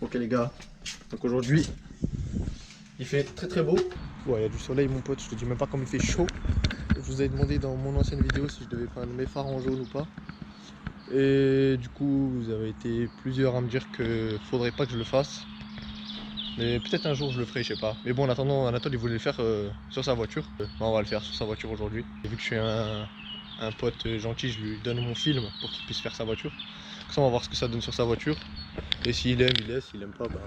Ok les gars, donc aujourd'hui il fait très beau. Ouais, il y a du soleil mon pote, je te dis même pas comme il fait chaud. Je vous avais demandé dans mon ancienne vidéo si je devais prendre mes phares en jaune ou pas. Et du coup vous avez été plusieurs à me dire que faudrait pas que je le fasse. Mais peut-être un jour je le ferai, je sais pas. Mais bon, en attendant, Anatole il voulait le faire sur sa voiture. On va le faire sur sa voiture aujourd'hui. Et vu que je suis un pote gentil, je lui donne mon film pour qu'il puisse faire sa voiture. Comme ça on va voir ce que ça donne sur sa voiture. Et s'il aime, il laisse. S'il aime pas, bah,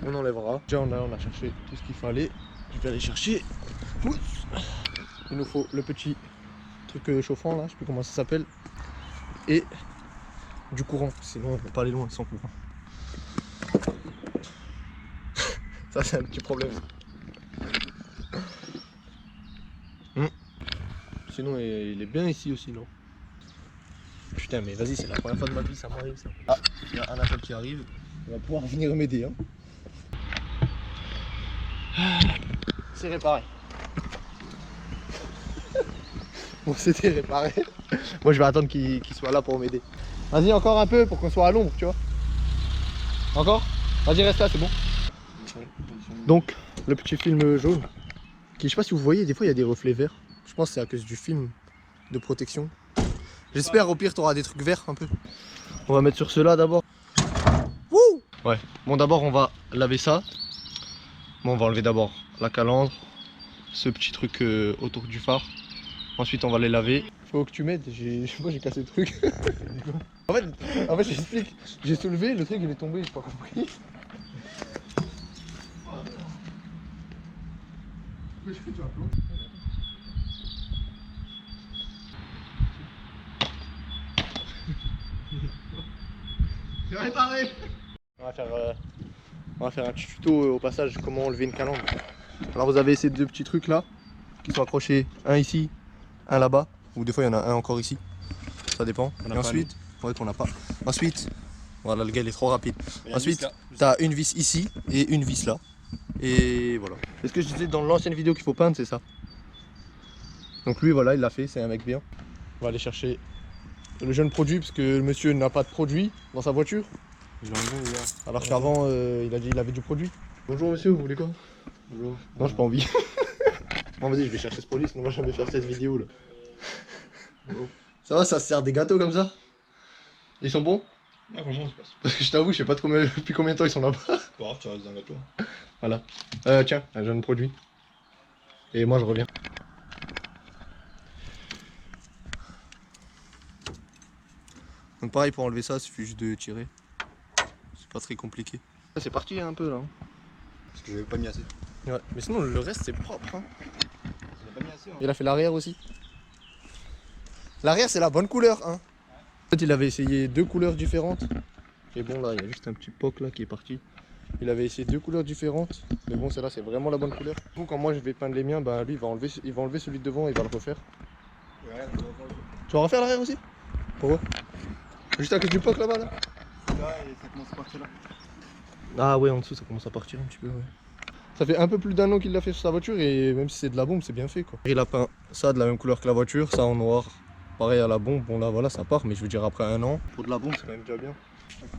on enlèvera. Déjà on a cherché tout ce qu'il fallait. Je vais aller chercher. Il nous faut le petit truc chauffant là, je sais plus comment ça s'appelle. Et du courant, sinon on peut pas aller loin sans courant. Ça c'est un petit problème. Sinon il est bien ici aussi, non? Putain mais vas-y, c'est la première fois de ma vie ça m'arrive ça. Ah, il y a un appel qui arrive. Il va pouvoir venir m'aider hein. C'est réparé. Bon c'était réparé. Moi je vais attendre qu'il soit là pour m'aider. Vas-y encore un peu pour qu'on soit à l'ombre, tu vois. Encore? Vas-y reste là, c'est bon. Donc le petit film jaune. Qui, je sais pas si vous voyez, des fois il y a des reflets verts. Je pense que c'est à cause du film de protection. J'espère au pire tu auras des trucs verts un peu. On va mettre sur ceux-là d'abord. Wouh! Ouais. Bon d'abord on va laver ça. Bon on va enlever d'abord la calandre. Ce petit truc autour du phare. Ensuite on va les laver. Faut que tu m'aides, moi j'ai cassé le truc. en fait j'explique. J'ai soulevé, le truc il est tombé, j'ai pas compris. C'est réparé. On va faire un petit tuto au passage comment enlever une calandre. Alors vous avez ces deux petits trucs là qui sont accrochés, un ici, un là-bas, ou des fois il y en a un encore ici, ça dépend. Et ensuite, ouais qu'on n'a pas. Ensuite, voilà le gars il est trop rapide. Ensuite, tu as une vis ici et une vis là. Et voilà. Et ce que je disais dans l'ancienne vidéo qu'il faut peindre, c'est ça. Donc lui voilà, il l'a fait, c'est un mec bien. On va aller chercher le jeune produit parce que le monsieur n'a pas de produit dans sa voiture. Alors qu'avant il a dit il avait du produit. Bonjour monsieur, vous voulez quoi? Bonjour. Non, j'ai pas envie. Bon vas-y, je vais chercher ce produit, sinon moi je vais faire cette vidéo là. Bonjour. Ça va, ça se sert des gâteaux comme ça? Ils sont bons? Ah franchement c'est pas. Parce que je t'avoue, je sais pas depuis combien de temps ils sont là-bas. Pas grave, tu restes dans un gâteau. Voilà. Tiens, un jeune produit. Et moi je reviens. Donc pareil pour enlever ça, il suffit juste de tirer. C'est pas très compliqué. C'est parti un peu là. Parce que j'avais pas mis assez. Ouais, mais sinon le reste c'est propre. Hein. J'avais pas mis assez. Hein. Il a fait l'arrière aussi. L'arrière c'est la bonne couleur. Hein. En fait il avait essayé deux couleurs différentes. Et bon là il y a juste un petit poc là qui est parti. Il avait essayé deux couleurs différentes. Mais bon celle-là c'est vraiment la bonne couleur. Du coup quand moi je vais peindre les miens, bah lui il va enlever celui de devant et il va le refaire. Ouais, regarde, Tu vas refaire l'arrière aussi? Pourquoi? Juste à cause du poc là-bas là? là et ça commence à partir là. Ah ouais en dessous ça commence à partir un petit peu ouais. Ça fait un peu plus d'un an qu'il l'a fait sur sa voiture et même si c'est de la bombe c'est bien fait quoi. Il a peint ça de la même couleur que la voiture, ça en noir. Pareil à la bombe, bon là voilà ça part mais je veux dire après un an. Pour de la bombe c'est quand même déjà bien.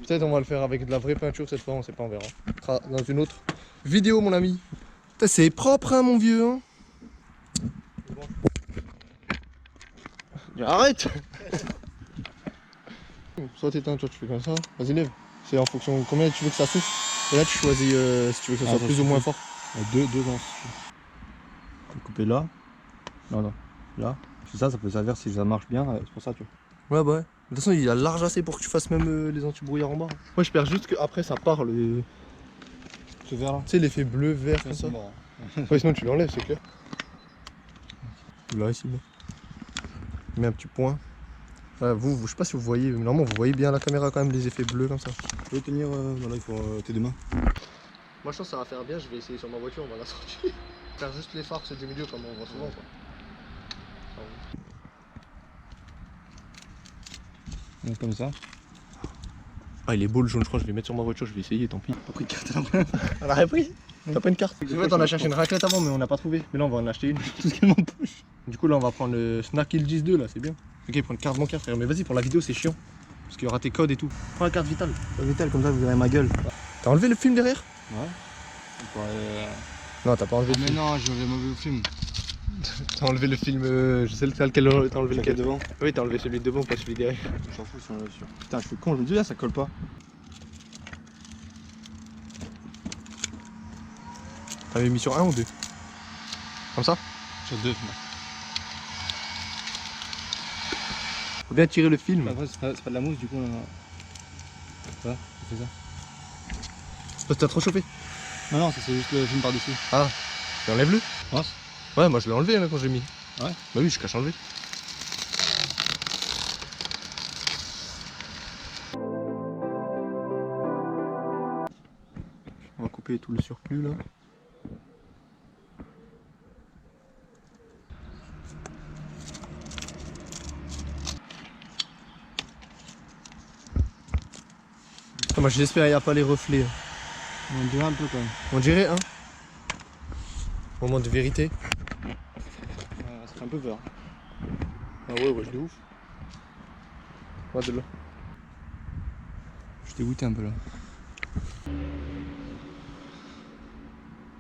Peut-être on va le faire avec de la vraie peinture cette fois, on sait pas, on verra. On sera dans une autre vidéo mon ami. C'est propre hein mon vieux hein. Arrête. Soit t'éteins, toi tu fais comme ça, vas-y lève. C'est en fonction de combien tu veux que ça souffle. Et là tu choisis si tu veux que ça soit plus ou moins fort. Deux ans. Tu peux couper là. Non, là. C'est ça peut servir si ça marche bien, c'est pour ça tu vois. Ouais bah ouais. De toute façon il a large assez pour que tu fasses même les anti-brouillards en bas. Moi je perds juste qu'après ça part le... Ce vert là. Tu sais l'effet bleu, vert comme ça. Mort, Ouais sinon tu l'enlèves c'est clair. Là ici. Mets un petit point. Vous, je sais pas si vous voyez, mais normalement vous voyez bien à la caméra quand même les effets bleus comme ça. Tu peux tenir, voilà il faut tes deux mains. Moi je pense que ça va faire bien, je vais essayer sur ma voiture, on va la sortir. Faire juste les phares ceux du milieu comme on voit souvent quoi. Donc comme ça. Ah il est beau le jaune, je crois que je vais mettre sur ma voiture, je vais essayer, tant pis. T'as pris une carte là. On a repris? T'as pas une carte? En fait on a cherché une raclette avant mais on n'a pas trouvé. Mais là on va en acheter une. Tout ce qu'elle m'empêche. Du coup là on va prendre le Snack Hill 10-2 là, c'est bien. Ok, prends une carte bancaire frère, mais vas-y pour la vidéo c'est chiant. Parce qu'il y aura tes codes et tout. Prends la carte vitale. Vital comme ça vous verrez ma gueule. T'as enlevé le film derrière? Ouais. On pourrait, Non, t'as pas enlevé Ah, le mais film. non, je vais mauvais film. T'as enlevé le film, je sais lequel t'as enlevé lequel devant. Oui, t'as enlevé celui de devant, pas celui derrière. Je m'en fous si on est sûr. Putain, je suis con, je me dis là, ça colle pas. T'avais mis sur un ou deux? Comme ça? Sur 2. Faut bien tirer le film. Après, c'est pas de la mousse, du coup, on a. Voilà, tu fais ça. C'est parce que t'as trop chauffé. Non, non, ça c'est juste le film par-dessus. Ah, tu enlèves-le? Pense. Ouais, moi je l'ai enlevé là quand j'ai mis. Ouais. Bah oui, je cache enlevé. On va couper tout le surplus là. Putain, moi j'espère qu'il n'y a pas les reflets. On dirait un peu quand même. On dirait, hein. Moment de vérité. Ça fait un peu peur. Ah ouais, ouais, de ouf. Ouais, de là. Je suis dégoûté un peu là.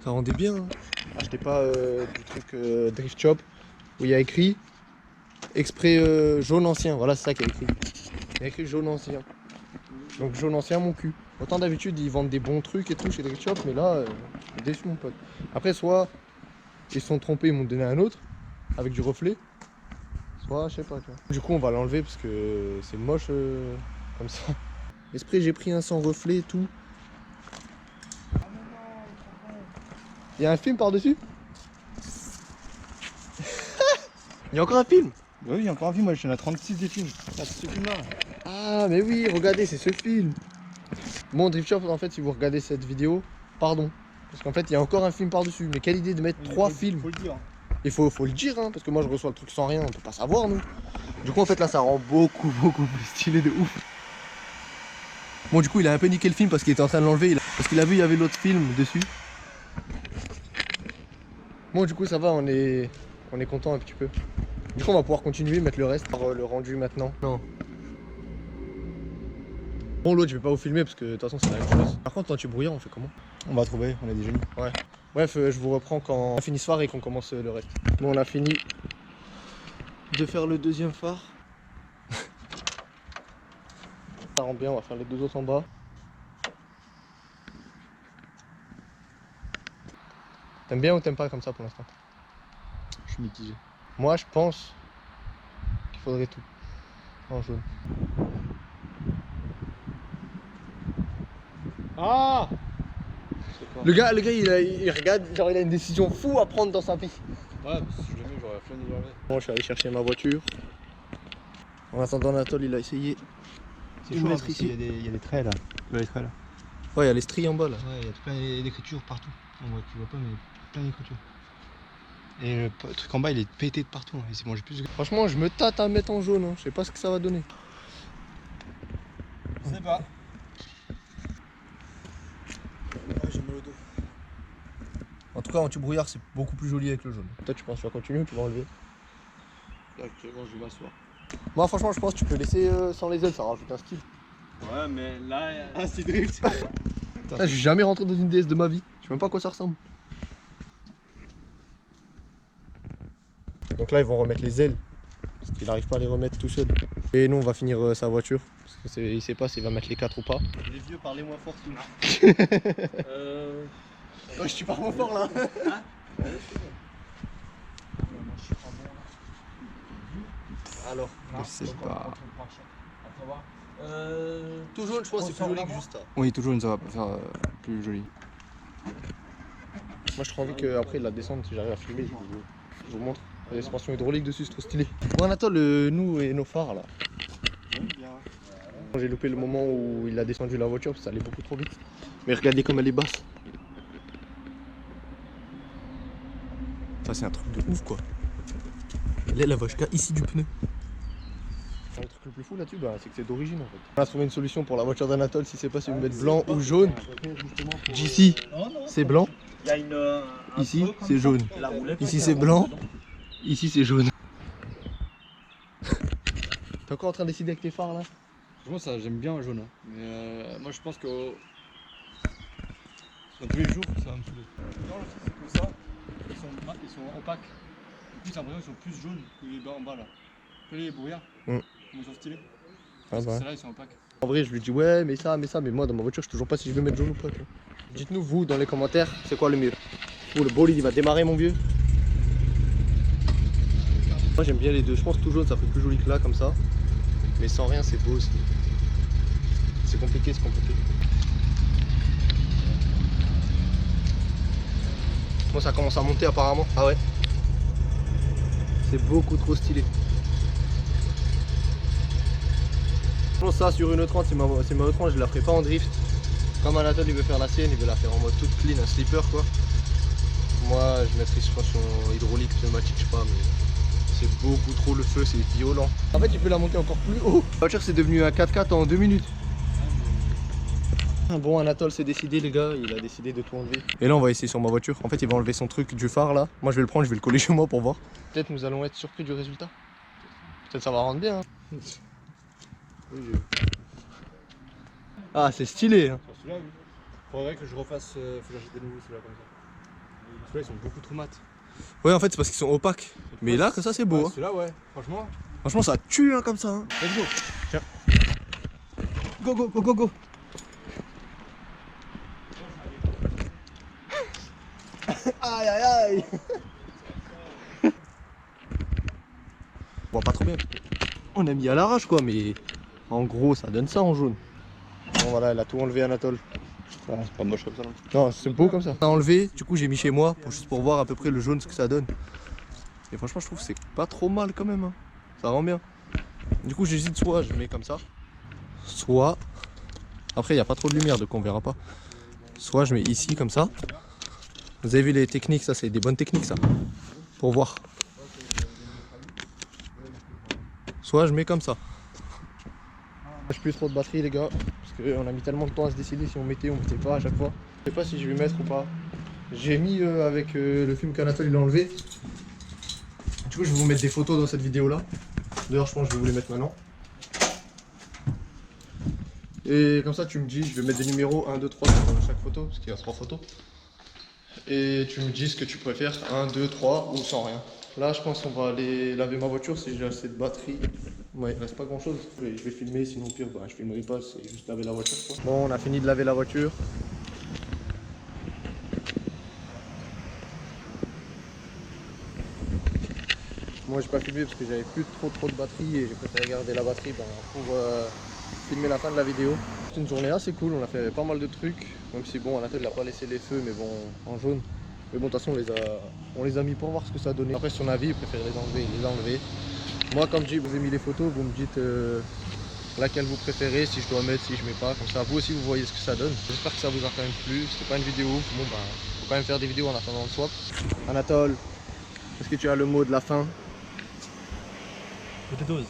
Ça rendait bien. Hein. Achetez pas du truc Drift Shop où il y a écrit exprès jaune ancien. Voilà, c'est ça qu'il y a écrit. Il y a écrit jaune ancien. Donc jaune ancien, mon cul. Autant d'habitude, ils vendent des bons trucs et tout chez Drift Shop, mais là, je suis déçu, mon pote. Après, soit ils se sont trompés, ils m'ont donné un autre avec du reflet. Soit, je sais pas, tu vois. Du coup, on va l'enlever parce que c'est moche comme ça. Esprit, j'ai pris un sans reflet et tout. Il y a un film par-dessus. Il y a encore un film. Bah oui, il y a encore un film, moi j'en ai 36 des films. Ah, c'est ce film là. Ah, mais oui, regardez, c'est ce film. Bon, Drift Shop, en fait, si vous regardez cette vidéo, pardon. Parce qu'en fait, il y a encore un film par-dessus. Mais quelle idée de mettre 3 films. Faut le dire. Il faut le dire, hein, parce que moi, je reçois le truc sans rien, on peut pas savoir, nous. Du coup, en fait, là, ça rend beaucoup plus stylé de ouf. Bon, du coup, il a un peu niqué le film parce qu'il était en train de l'enlever. Parce qu'il a vu, il y avait l'autre film dessus. Bon, du coup, ça va, on est content un petit peu. Du coup, on va pouvoir continuer, mettre le reste par le rendu maintenant. Non. Bon, l'autre, je vais pas vous filmer parce que de toute façon, c'est la même chose. Par contre, l'anti-brouillard, on fait comment? On va trouver, on a des génies. Ouais. Bref, je vous reprends quand on a fini ce phare et qu'on commence le reste. Bon, on a fini de faire le deuxième phare. Ça rend bien, on va faire les deux autres en bas. T'aimes bien ou t'aimes pas comme ça pour l'instant? Je suis mitigé. Moi, je pense qu'il faudrait tout en jaune. Ah! Le gars, il regarde, genre il a une décision fou à prendre dans sa vie. Ouais, parce que jamais j'aurais la flemme de l'enlever. Bon, je suis allé chercher ma voiture. En attendant, Anatole, il a essayé. C'est de chaud mettre parce ici. qu'il y a des traits là. Tu vois les traits là? Ouais, il y a les stries en bas là. Ouais, il y a plein d'écritures partout. On voit, tu vois pas, mais plein d'écritures. Et le truc en bas, il est pété de partout. Il s'est mangé plus de. Franchement, je me tâte à mettre en jaune. Hein. Je sais pas ce que ça va donner. Je sais pas. Ouais, j'ai mal au dos. En tout cas, anti-brouillard, c'est beaucoup plus joli avec le jaune. Toi, tu penses que tu vas continuer ou tu vas enlever? Là, actuellement, je vais m'asseoir. Moi, franchement, je pense que tu peux laisser sans les ailes, ça rajoute un style. Ouais, mais là, Ah, c'est drift. Putain, j'ai jamais rentré dans une DS de ma vie. Je sais même pas à quoi ça ressemble. Donc là, ils vont remettre les ailes. Parce qu'il n'arrive pas à les remettre tout seul. Et nous, on va finir sa voiture. Parce qu'il sait pas s'il va mettre les 4 ou pas. les vieux, parlez moins fort sinon. Ouais, je suis pas moins fort là. Alors, Je sais pas. tout jaune, je pense que c'est plus joli que juste ça. Oui, toujours une, ça va pas faire plus joli. Moi, je trouve envie qu'après la descente, si j'arrive à filmer, je vous montre. Il y a des suspensions hydrauliques dessus, c'est trop stylé. Bon, Anatole, nous et nos phares là. J'ai loupé le moment où il a descendu la voiture parce que ça allait beaucoup trop vite. Mais regardez comme elle est basse. Ça, c'est un truc de ouf quoi. Là, la va jusqu'à ici du pneu. Le truc le plus fou là-dessus, bah, c'est que c'est d'origine en fait. On a trouvé une solution pour la voiture d'Anatole si c'est pas si vous mettre blanc ou jaune. D'ici, c'est blanc. Il y a une. Ici, c'est jaune. La roulette. Ici, c'est blanc. Ici, c'est jaune. T'es encore en train de décider avec tes phares là? Franchement, ça, j'aime bien le jaune. Hein. Mais moi, je pense que Dans tous les jours, ça va me saouler. Non, le truc, c'est que ça, ils sont opaques. Du coup, j'ai l'impression qu'ils sont plus jaunes que les bas en bas là. Que les brouillards. Mm. Comment ils sont stylés. Ah Parce que bah. ceux-là, ils sont opaques. En vrai, je lui dis ouais, mais moi dans ma voiture, je sais toujours pas si je vais mettre jaune ou pas. Quoi. Dites-nous, vous, dans les commentaires, c'est quoi le mieux? Ou le bolide il va démarrer, mon vieux? Moi, j'aime bien les deux. Je pense que tout jaune, ça fait plus joli que là, comme ça. Mais sans rien, c'est beau aussi. C'est compliqué, c'est compliqué. Bon, ça commence à monter apparemment. Ah ouais. C'est beaucoup trop stylé. Je pense ça sur une E30, c'est ma E30, je la ferai pas en drift. Comme Anatole il veut faire la sienne, il veut la faire en mode toute clean, un slipper quoi. Moi je mettrai suspension hydraulique, pneumatique, je sais pas, mais c'est beaucoup trop le feu, c'est violent. En fait il peut la monter encore plus haut. La voiture c'est devenu un 4x4 en 2 minutes. Bon, Anatole s'est décidé les gars, il a décidé de tout enlever. Et là on va essayer sur ma voiture. En fait il va enlever son truc du phare là. Moi je vais le prendre, je vais le coller chez moi pour voir. Peut-être nous allons être surpris du résultat. Peut-être ça va rendre bien. Hein. Ah c'est stylé hein. Sur celui-là, oui. Faudrait que je refasse, faut que j'achète des nouveaux celui-là comme ça. Ceux-là, ils sont beaucoup trop mat. Ouais en fait c'est parce qu'ils sont opaques. Mais là que ça c'est beau. Ouais, Hein. celui-là, ouais. Franchement. Franchement ça tue hein, comme ça. Hein. Let's go. Tiens. Go go go go go. Aïe aïe aïe. Bon pas trop bien. On a mis à l'arrache quoi mais en gros ça donne ça en jaune. Bon voilà elle a tout enlevé Anatole. Ouais, c'est pas moche comme ça. Non. Non c'est beau comme ça. On a enlevé, du coup j'ai mis chez moi juste pour voir à peu près le jaune ce que ça donne. Et franchement je trouve que c'est pas trop mal quand même. Hein. Ça rend bien. Du coup j'hésite soit je mets comme ça. Soit. Après il n'y a pas trop de lumière donc on verra pas. Soit je mets ici comme ça. Vous avez vu les techniques, ça c'est des bonnes techniques ça. Pour voir. Soit je mets comme ça. J'ai plus trop de batterie les gars. Parce qu'on a mis tellement de temps à se décider si on mettait ou on mettait pas à chaque fois. Je sais pas si je vais mettre ou pas. J'ai mis avec le film qu'Anatole il a enlevé. Du coup je vais vous mettre des photos dans cette vidéo là. D'ailleurs je pense que je vais vous les mettre maintenant. Et comme ça tu me dis, je vais mettre des numéros 1, 2, 3 sur chaque photo, parce qu'il y a 3 photos. Et tu me dis ce que tu préfères, 1, 2, 3 ou sans rien. Là je pense qu'on va aller laver ma voiture si j'ai assez de batterie. Ouais, il reste pas grand chose. Je vais filmer, sinon pire, bah, je filmerai pas, c'est juste laver la voiture. Quoi. Bon, on a fini de laver la voiture. Moi j'ai pas filmé parce que j'avais plus trop de batterie et j'ai préféré garder la batterie pour filmer la fin de la vidéo. C'est une journée assez cool, on a fait pas mal de trucs, même si bon Anatole n'a pas laissé les feux mais bon en jaune. Mais bon de toute façon on les a mis pour voir ce que ça donnait. Après son avis, il préfère les enlever, il les a enlevés. Moi comme je dis, vous avez mis les photos, vous me dites laquelle vous préférez, si je dois mettre, si je mets pas, comme ça vous aussi vous voyez ce que ça donne. J'espère que ça vous a quand même plu, c'était pas une vidéo ouf, bon bah faut quand même faire des vidéos en attendant le swap. Anatole, est-ce que tu as le mot de la fin? Potatoes.